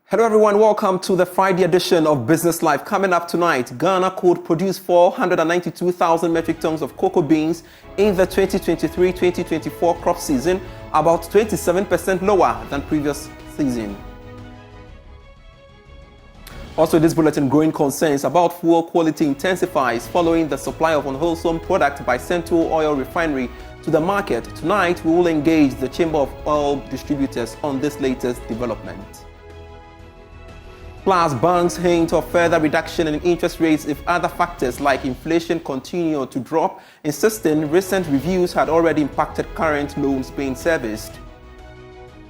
Hello everyone, welcome to the Friday edition of Business Live. Coming up tonight, Ghana could produce 492,000 metric tons of cocoa beans in the 2023-2024 crop season, about 27% lower than previous season. Also, this bulletin, growing concerns about fuel quality intensifies following the supply of unwholesome product by Central Oil Refinery to the market. Tonight, we will engage the Chamber of Oil Distributors on this latest development. Plus, banks hint of further reduction in interest rates if other factors like inflation continue to drop, insisting recent reviews had already impacted current loans being serviced.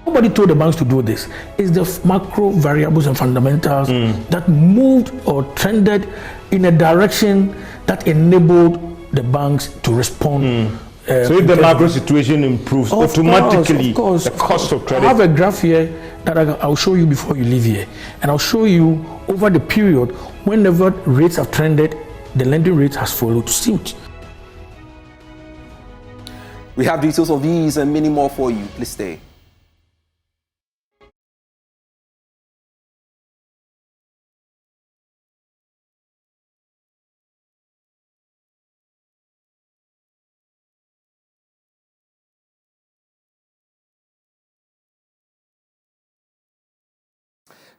Nobody told the banks to do this. It's the macro variables and fundamentals that moved or trended in a direction that enabled the banks to respond. So if the macro situation improves, automatically the cost of credit. I have a graph here that I'll show you before you leave here. And I'll show you over the period, whenever rates have trended, the lending rate has followed suit. We have details of these and many more for you. Please stay.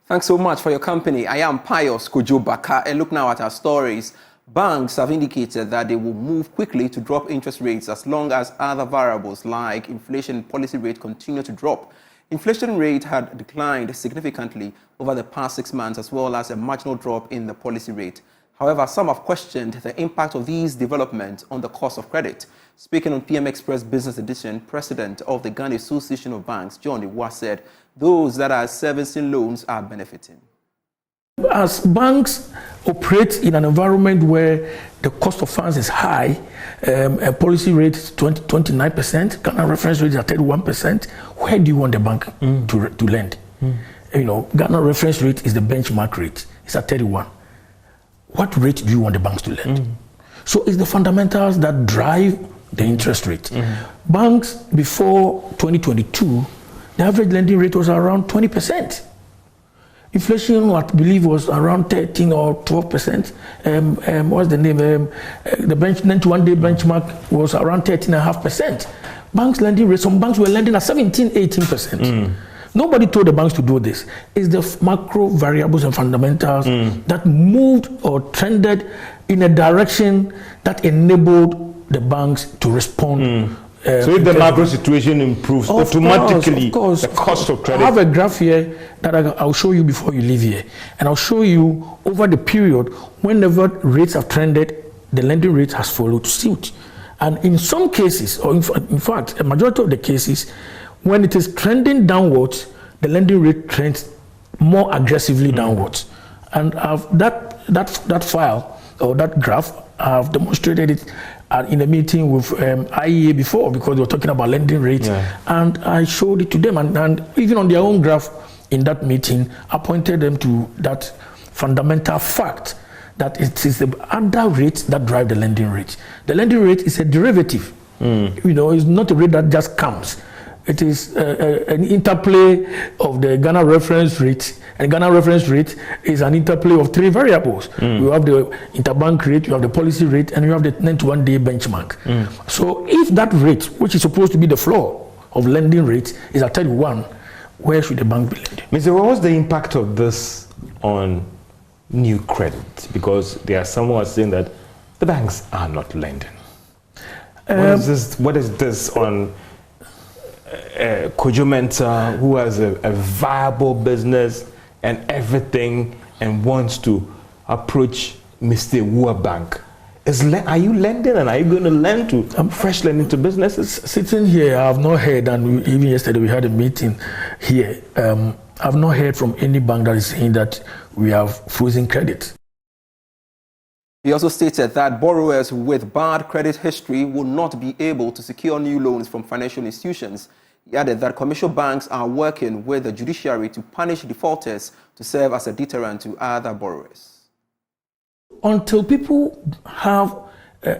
Thanks so much for your company. I am Pius Kojobaka, and look now at our stories. Banks have indicated that they will move quickly to drop interest rates as long as other variables like inflation policy rate continue to drop. Inflation rate had declined significantly over the past 6 months, as well as a marginal drop in the policy rate. However, some have questioned the impact of these developments on the cost of credit. Speaking on PM Express Business Edition, President of the Ghana Association of Banks, John Iwa, said those that are servicing loans are benefiting. As banks operate in an environment where the cost of funds is high, a policy rate is 29%, Ghana reference rate is at 31%, where do you want the bank to lend? You know, Ghana reference rate is the benchmark rate, it's at 31. What rate do you want the banks to lend? So it's the fundamentals that drive the interest rate. Banks before 2022, the average lending rate was around 20%. Inflation, I believe, was around 13 or 12%. What's the name? The 91-day benchmark was around 13.5%. Banks lending rate, some banks were lending at 17, 18%. Nobody told the banks to do this. It's the macro variables and fundamentals that moved or trended in a direction that enabled the banks to respond. So if the macro situation improves, automatically the cost of credit. I have a graph here that I'll show you before you leave here. And I'll show you over the period, whenever rates have trended, the lending rate has followed suit. And in some cases, or in fact, a majority of the cases, when it is trending downwards, the lending rate trends more aggressively downwards. And that file or that graph, I've demonstrated it in a meeting with IEA before, because they were talking about lending rates, and I showed it to them, and even on their own graph in that meeting, I pointed them to that fundamental fact that it is the other rates that drive the lending rate. The lending rate is a derivative. You know, it's not a rate that just comes. It is an interplay of the Ghana reference rate, and Ghana reference rate is an interplay of three variables. You have the interbank rate, you have the policy rate, and you have the 91-day benchmark. So if that rate, which is supposed to be the floor of lending rate, is at 31, where should the bank be lending? Mr. What was the impact of this on new credit? Because there are some who are saying that the banks are not lending. What is this on Kojo Mensah, who has a viable business and everything and wants to approach Mr. Wua Bank? Are you lending, and are you going to lend to fresh lending to businesses? Sitting here, I have not heard, and even yesterday we had a meeting here. I've not heard from any bank that is saying that we have frozen credit. He also stated that borrowers with bad credit history will not be able to secure new loans from financial institutions. He added that commercial banks are working with the judiciary to punish defaulters to serve as a deterrent to other borrowers. Until people have,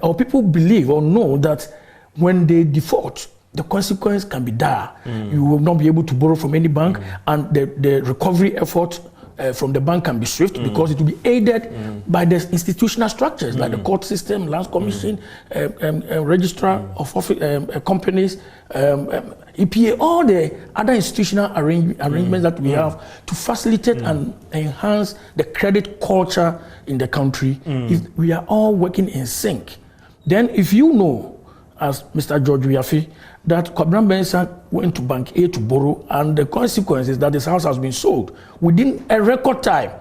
or people believe or know that when they default, the consequence can be dire. You will not be able to borrow from any bank, and the recovery effort from the bank can be swift because it will be aided by the institutional structures like the court system, lands commission, registrar of companies, EPA, all the other institutional arrangements that we have to facilitate and enhance the credit culture in the country. If we are all working in sync, then if you know, as Mr. George Wiafi, that Kwabena Mensah went to Bank A to borrow, and the consequence is that his house has been sold within a record time.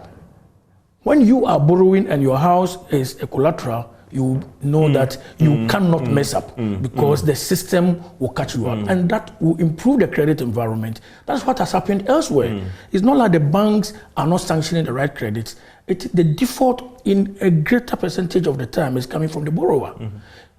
When you are borrowing and your house is a collateral, you know that you cannot mess up because the system will catch you up, and that will improve the credit environment. That's what has happened elsewhere. It's not like the banks are not sanctioning the right credits. The default in a greater percentage of the time is coming from the borrower.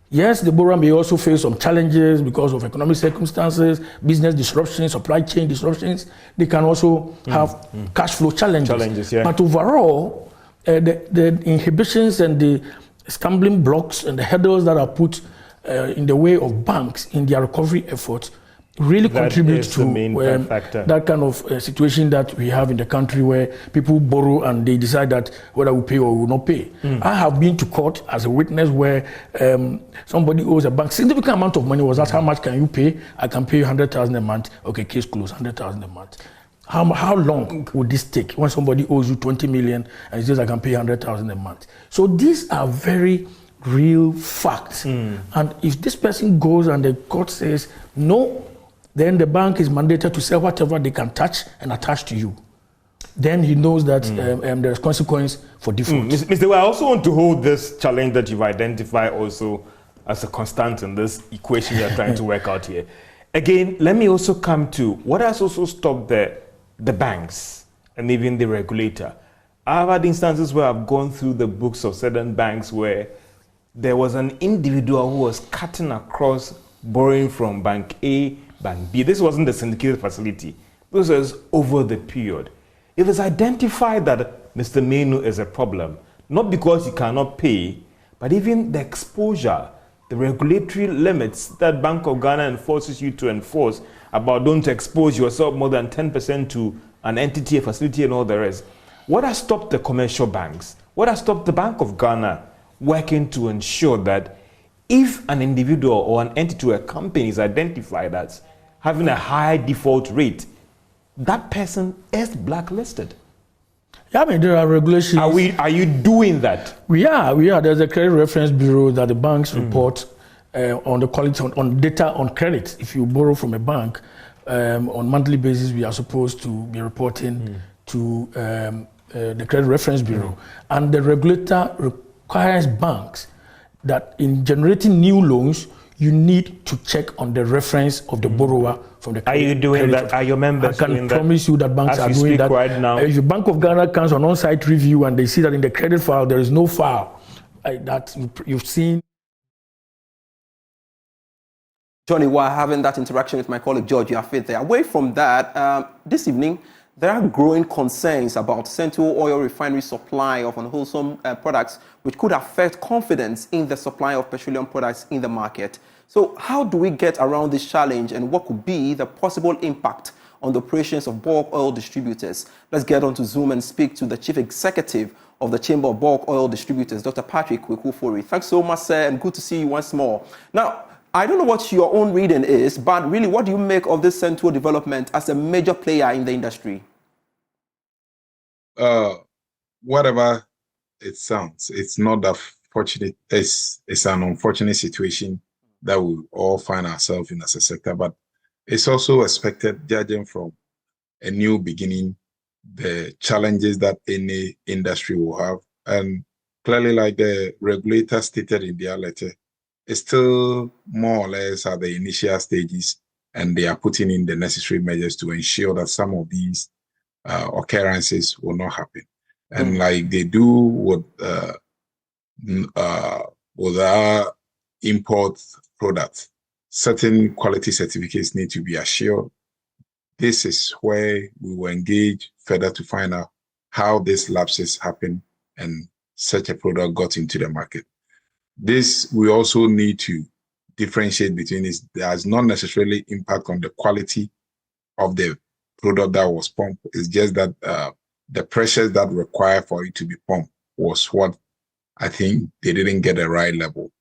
Yes, the borrower may also face some challenges because of economic circumstances, business disruptions, supply chain disruptions. They can also have cash flow challenges. But overall, the inhibitions and the stumbling blocks and the hurdles that are put in the way of banks in their recovery efforts really contribute to that kind of situation that we have in the country, where people borrow and they decide that whether we pay or we will not pay. I have been to court as a witness where somebody owes a bank significant amount of money, was asked, how much can you pay? I can pay you 100,000 a month. Okay, case closed, 100,000 a month. How long would this take when somebody owes you 20 million and says I can pay 100,000 a month? So these are very real facts. And if this person goes and the court says no, then the bank is mandated to sell whatever they can touch and attach to you. Then he knows that there's consequence for default. Mr. I also want to hold this challenge that you've identified also as a constant in this equation you're trying to work out here. Again, let me also come to what has also stopped the banks and even the regulator. I've had instances where I've gone through the books of certain banks where there was an individual who was cutting across borrowing from Bank A, Bank B. This wasn't the syndicated facility. This was over the period. It is identified that Mr. Menu is a problem, not because he cannot pay, but even the exposure, the regulatory limits that Bank of Ghana enforces you to enforce about don't expose yourself more than 10% to an entity, a facility, and all the rest. What has stopped the commercial banks? What has stopped the Bank of Ghana working to ensure that if an individual or an entity or a company is identified as having a high default rate, that person is blacklisted? Yeah, I mean, there are regulations. Are you doing that? We are. There's a credit reference bureau that the banks report on the quality, on data on credit. If you borrow from a bank on monthly basis, we are supposed to be reporting to the credit reference bureau. And the regulator requires banks that in generating new loans, you need to check on the reference of the borrower from the credit. Are you doing that? Are your members doing that? I can promise you that banks are doing that right now. If the Bank of Ghana comes on on-site review and they see that in the credit file there is no file that you've seen. Johnny, while having that interaction with my colleague George Wiafi there, away from that, this evening, there are growing concerns about Central Oil Refinery supply of unwholesome products, which could affect confidence in the supply of petroleum products in the market. So how do we get around this challenge, and what could be the possible impact on the operations of bulk oil distributors? Let's get on to Zoom and speak to the Chief Executive of the Chamber of Bulk Oil Distributors, Dr. Patrick Kwekufori. Thanks so much, sir, and good to see you once more. Now, I don't know what your own reading is, but really, what do you make of this Central development as a major player in the industry? Whatever it sounds, it's not that fortunate. It's an unfortunate situation that we all find ourselves in as a sector, but it's also expected, judging from a new beginning, the challenges that any industry will have. And clearly, like the regulator stated in their letter, it's still more or less at the initial stages, and they are putting in the necessary measures to ensure that some of these occurrences will not happen. And like they do with our import products, certain quality certificates need to be assured. This is where we will engage further to find out how these lapses happen and such a product got into the market. This, we also need to differentiate between is there's not necessarily impact on the quality of the product that was pumped. It's just that the pressures that require for it to be pumped was what I think they didn't get the right level.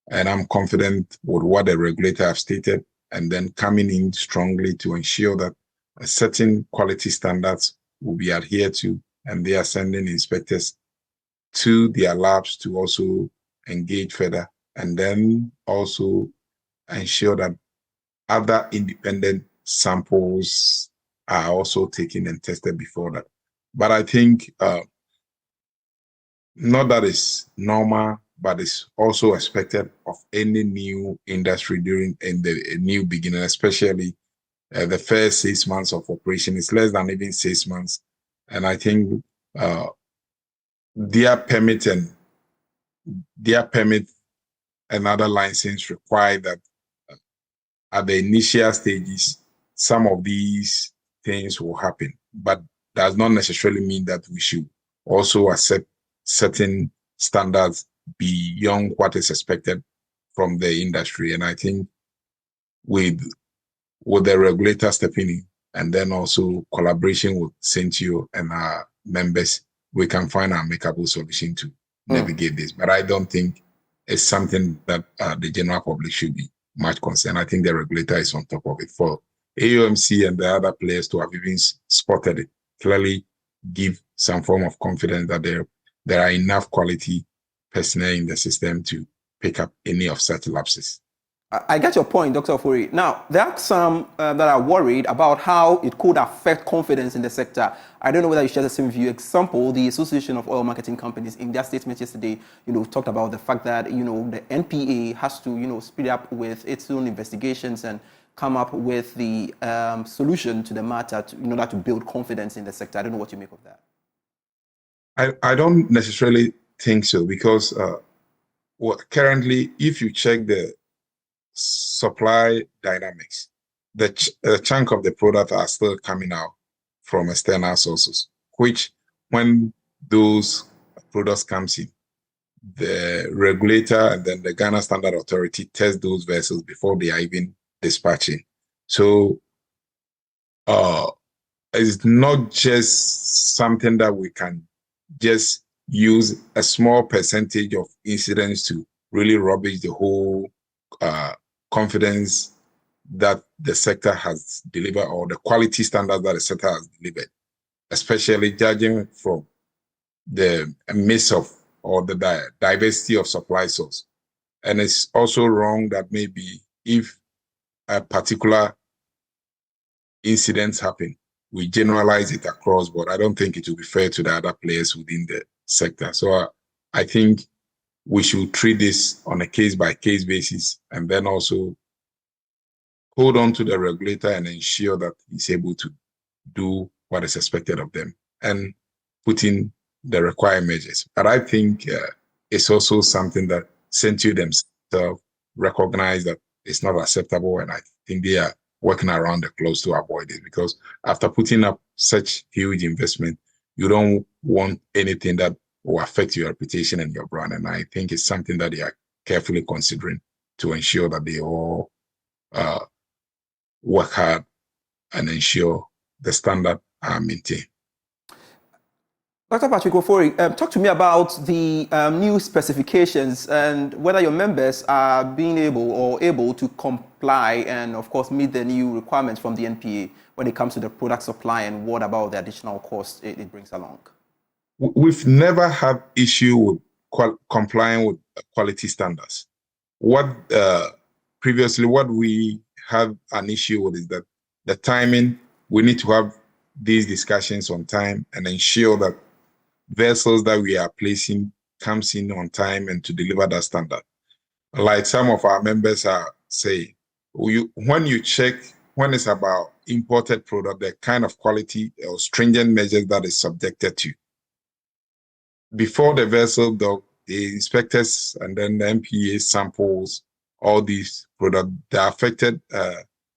And I'm confident with what the regulator have stated, and then coming in strongly to ensure that a certain quality standards will be adhered to, and they are sending inspectors to their labs to also engage further, and then also ensure that other independent samples are also taken and tested before that. But I think not that it's normal, but it's also expected of any new industry during a new beginning, especially the first 6 months of operation. It's less than even 6 months. And I think their permit and other license require that at the initial stages, some of these things will happen, but does not necessarily mean that we should also accept certain standards beyond what is expected from the industry. And I think with the regulator stepping in, and then also collaboration with Centio and our members, we can find an amicable solution to navigate this. But I don't think it's something that the general public should be much concerned. I think the regulator is on top of it. For AOMC and the other players to have even spotted it, clearly give some form of confidence that there are enough quality personnel in the system to pick up any of such lapses. I get your point, Dr. Ofori. Now, there are some that are worried about how it could affect confidence in the sector. I don't know whether you share the same view. Example, the Association of Oil Marketing Companies, in their statement yesterday, talked about the fact that, the NPA has to, speed up with its own investigations and come up with the solution to the matter in order to build confidence in the sector. I don't know what you make of that. I don't necessarily think so, because currently, if you check the supply dynamics, the chunk of the product are still coming out from external sources, which when those products comes in, the regulator and then the Ghana Standard Authority test those vessels before they are even dispatching. So it's not just something that we can just use a small percentage of incidents to really rubbish the whole confidence that the sector has delivered, or the quality standards that the sector has delivered, especially judging from the mix of or the diversity of supply source. And it's also wrong that maybe if a particular incident happen, we generalize it across board. I don't think it will be fair to the other players within the sector. So I think we should treat this on a case-by-case basis, and then also hold on to the regulator and ensure that he's able to do what is expected of them and put in the required measures. But I think it's also something that Centio themselves recognize that it's not acceptable, and I think they are working around the clock to avoid it, because after putting up such huge investment, you don't want anything that will affect your reputation and your brand. And I think it's something that they are carefully considering to ensure that they all work hard and ensure the standard are maintained. Dr. Patrick Ofori, talk to me about the new specifications and whether your members are being able to comply and, of course, meet the new requirements from the NPA when it comes to the product supply, and what about the additional cost it brings along? We've never had issue with complying with quality standards. Previously, what we have an issue with is that the timing. We need to have these discussions on time and ensure that vessels that we are placing comes in on time and to deliver that standard. Like some of our members are saying, when you check, when it's about imported product, the kind of quality or stringent measures that is subjected to. Before the vessel dock, the inspectors and then the NPA samples all these products. The affected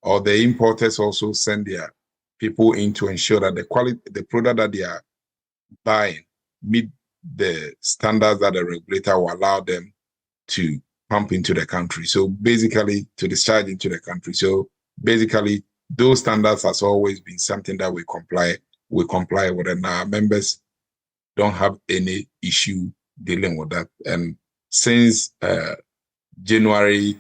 or the importers also send their people in to ensure that the product that they are buying meet the standards that the regulator will allow them to pump into the country. So basically, to discharge into the country. So basically, those standards has always been something that we comply with, and our members don't have any issue dealing with that. And since January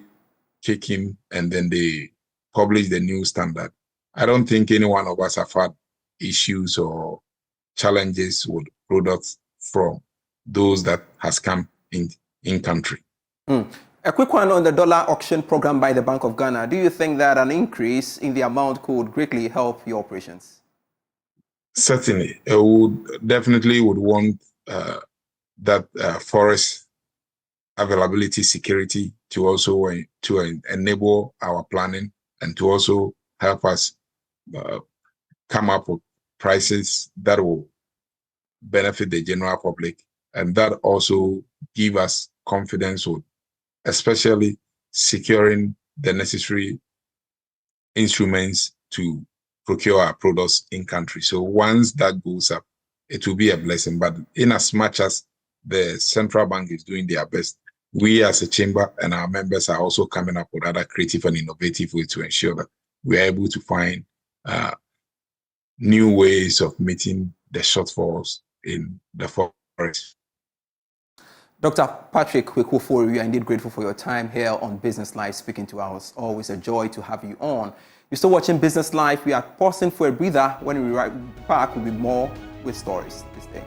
kicking, and then they published the new standard, I don't think any one of us have had issues or challenges with products from those that has come in country. A quick one on the dollar auction program by the Bank of Ghana. Do you think that an increase in the amount could greatly help your operations? Certainly, it would definitely want that forest availability security to also to enable our planning and to also help us come up with prices that will benefit the general public, and that also give us confidence with especially securing the necessary instruments to procure our products in country. So once that goes up, it will be a blessing. But in as much as the central bank is doing their best, we as a chamber and our members are also coming up with other creative and innovative ways to ensure that we are able to find new ways of meeting the shortfalls in the forest. Dr. Patrick Kwekufo, we are indeed grateful for your time here on Business Live, speaking to us. Always a joy to have you on. You're still watching Business Live. We are pausing for a breather. When we right back, we'll be more with stories this day.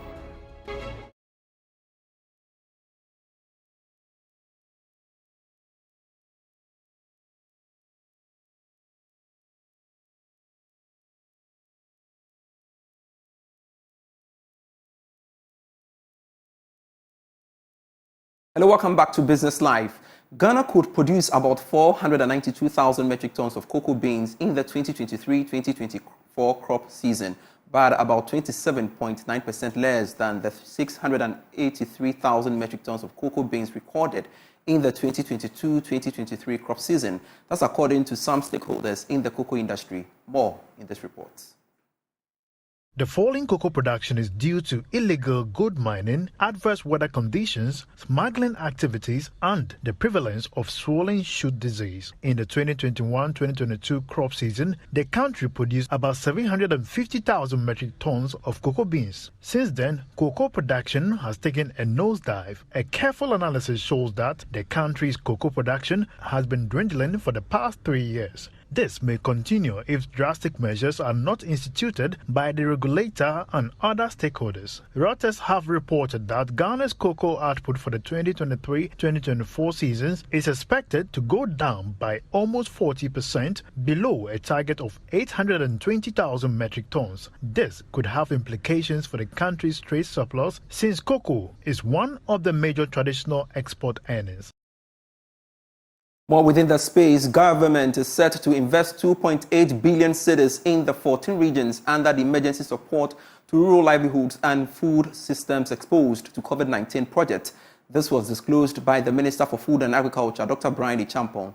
Hello, welcome back to Business Live. Ghana could produce about 492,000 metric tons of cocoa beans in the 2023-2024 crop season, but about 27.9% less than the 683,000 metric tons of cocoa beans recorded in the 2022-2023 crop season. That's according to some stakeholders in the cocoa industry. More in this report. The fall in cocoa production is due to illegal gold mining, adverse weather conditions, smuggling activities, and the prevalence of swollen shoot disease. In the 2021-2022 crop season, the country produced about 750,000 metric tons of cocoa beans. Since then, cocoa production has taken a nosedive. A careful analysis shows that the country's cocoa production has been dwindling for the past 3 years. This may continue if drastic measures are not instituted by the regulator and other stakeholders. Reuters have reported that Ghana's cocoa output for the 2023-2024 seasons is expected to go down by almost 40%, below a target of 820,000 metric tons. This could have implications for the country's trade surplus, since cocoa is one of the major traditional export earners. More within the space, government is set to invest 2.8 billion cedis in the 14 regions under the emergency support to rural livelihoods and food systems exposed to COVID-19 project. This was disclosed by the Minister for Food and Agriculture, Dr. Brian Ichampong.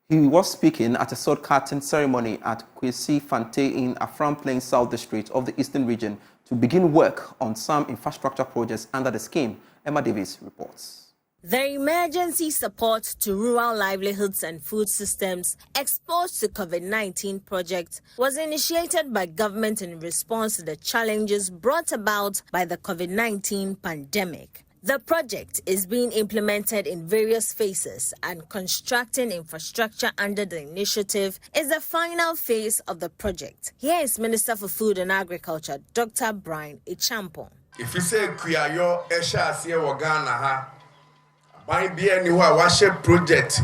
He was speaking at a sword cutting ceremony at Kwesi Fante in Afram Plains South District of the Eastern Region to begin work on some infrastructure projects under the scheme. Emma Davis reports. The emergency support to rural livelihoods and food systems exposed to COVID-19 project was initiated by government in response to the challenges brought about by the COVID-19 pandemic. The project is being implemented in various phases, and constructing infrastructure under the initiative is the final phase of the project. Here is Minister for Food and Agriculture, Dr. Brian Ichampong. If you say Kuyayo Esha Wagana, by being who I was a project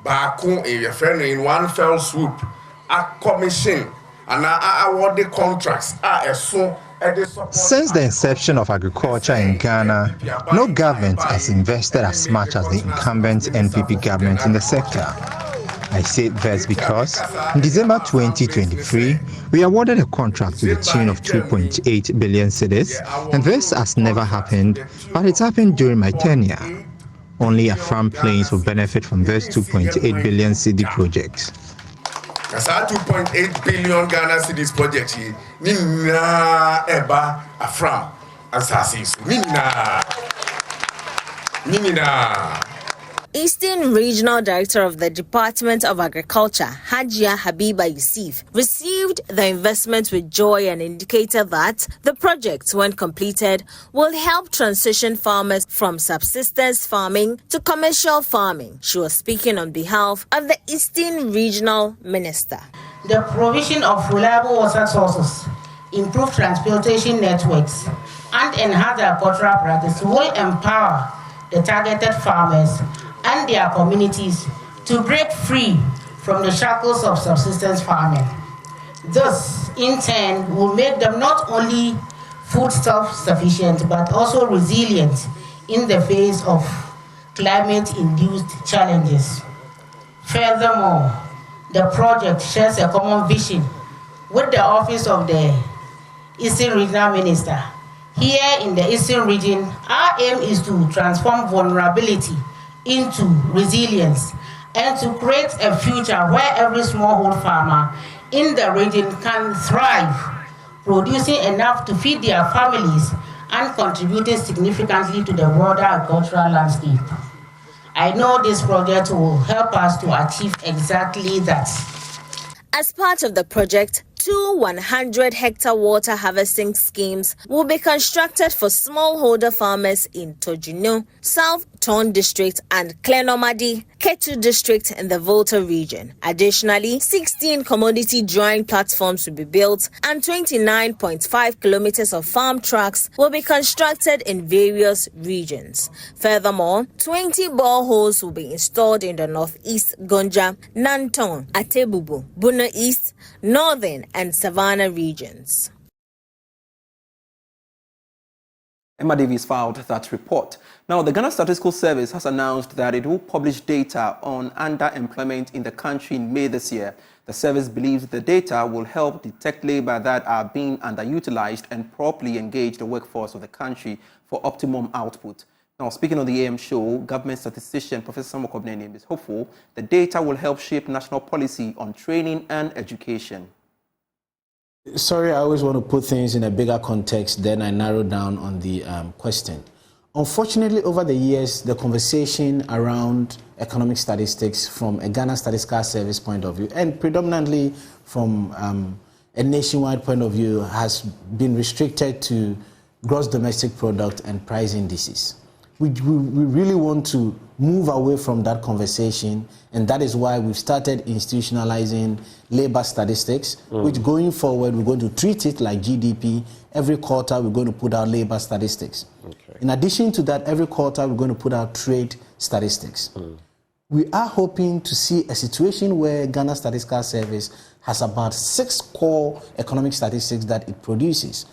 Baku in your friend in one fell swoop, a commission and I award the contracts Since the inception of agriculture in Ghana, no government has invested as much as the incumbent NPP government in the sector. I say this because in December 2023, we awarded a contract to the tune of 2.8 billion cedis, and this has never happened, but it's happened during my tenure. Only Afram Plains will benefit from this 2.8 billion cedi project. That's our 2.8 billion Ghana cedis project. Nina Eba Afram Assassins. Nina. Eastern Regional Director of the Department of Agriculture, Hajia Habiba Yusuf, received the investment with joy and indicated that the project, when completed, will help transition farmers from subsistence farming to commercial farming. She was speaking on behalf of the Eastern Regional Minister. The provision of reliable water sources, improved transportation networks, and enhanced agricultural practices will empower the targeted farmers and their communities to break free from the shackles of subsistence farming. This, in turn, will make them not only food self-sufficient but also resilient in the face of climate-induced challenges. Furthermore, the project shares a common vision with the Office of the Eastern Regional Minister. Here in the Eastern region, our aim is to transform vulnerability into resilience and to create a future where every smallholder farmer in the region can thrive, producing enough to feed their families and contributing significantly to the broader agricultural landscape. I know this project will help us to achieve exactly that. As part of the project, 2 100-hectare water harvesting schemes will be constructed for smallholder farmers in Tojino, South Ton District, and Klenomadi, Ketu District in the Volta region. Additionally, 16 commodity drying platforms will be built and 29.5 kilometers of farm tracks will be constructed in various regions. Furthermore, 20 boreholes will be installed in the Northeast Gonja, Nanton, Atebubu, Buno East, Northern, and Savannah regions. Emma Davies filed that report. Now, the Ghana Statistical Service has announced that it will publish data on underemployment in the country in May this year. The service believes the data will help detect labor that are being underutilized and properly engage the workforce of the country for optimum output. Now, speaking on the AM show, government statistician Professor Samuel Kobnenim is hopeful the data will help shape national policy on training and education. Sorry, I always want to put things in a bigger context, then I narrow down on the question. Unfortunately, over the years, the conversation around economic statistics from a Ghana Statistical Service point of view, and predominantly from a nationwide point of view, has been restricted to gross domestic product and price indices. We really want to move away from that conversation, and that is why we've started institutionalizing labor statistics, which going forward, we're going to treat it like GDP. Every quarter, we're going to put out labor statistics. Okay. In addition to that, every quarter, we're going to put out trade statistics. We are hoping to see a situation where Ghana Statistical Service has about 6 core economic statistics that it produces: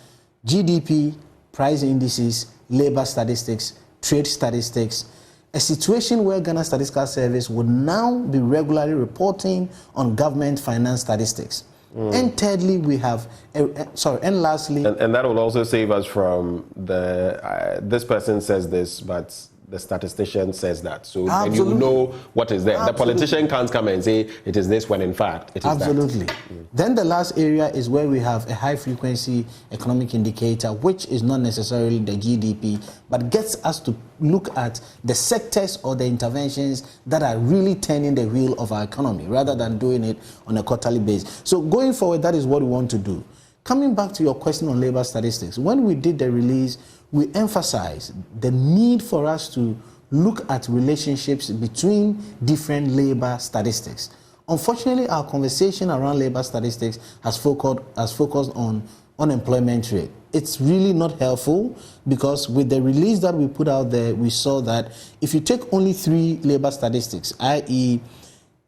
GDP, price indices, labor statistics, trade statistics. A situation where Ghana Statistical Service would now be regularly reporting on government finance statistics. And thirdly, we have, and lastly... And that will also save us from the, this person says this, but the statistician says that. So then you know what is there. Absolutely. The politician can't come and say it is this when in fact it is absolutely that. Then the last area is where we have a high frequency economic indicator, which is not necessarily the GDP, but gets us to look at the sectors or the interventions that are really turning the wheel of our economy rather than doing it on a quarterly basis. So going forward, that is what we want to do. Coming back to your question on labor statistics, when we did the release, we emphasized the need for us to look at relationships between different labor statistics. Unfortunately, our conversation around labor statistics has focused on unemployment rate. It's really not helpful because with the release that we put out there, we saw that if you take only 3 labor statistics, i.e.,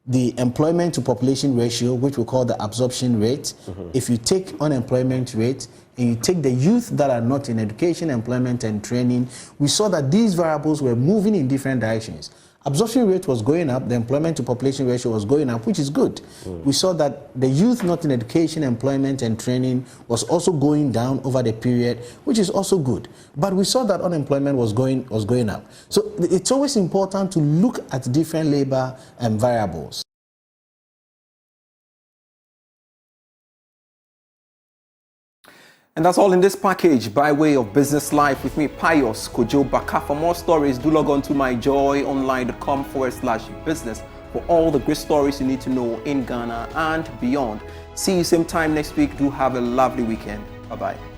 the employment to population ratio, which we call the absorption rate, if you take unemployment rate, and you take the youth that are not in education, employment, and training, we saw that these variables were moving in different directions. Absorption rate was going up, the employment to population ratio was going up, which is good. We saw that the youth not in education, employment, and training was also going down over the period, which is also good. But we saw that unemployment was going up. So it's always important to look at different labor variables. And that's all in this package by way of Business Life with me, Pius Kojo Baka. For more stories, do log on to myjoyonline.com/business for all the great stories you need to know in Ghana and beyond. See you same time next week. Do have a lovely weekend. Bye-bye.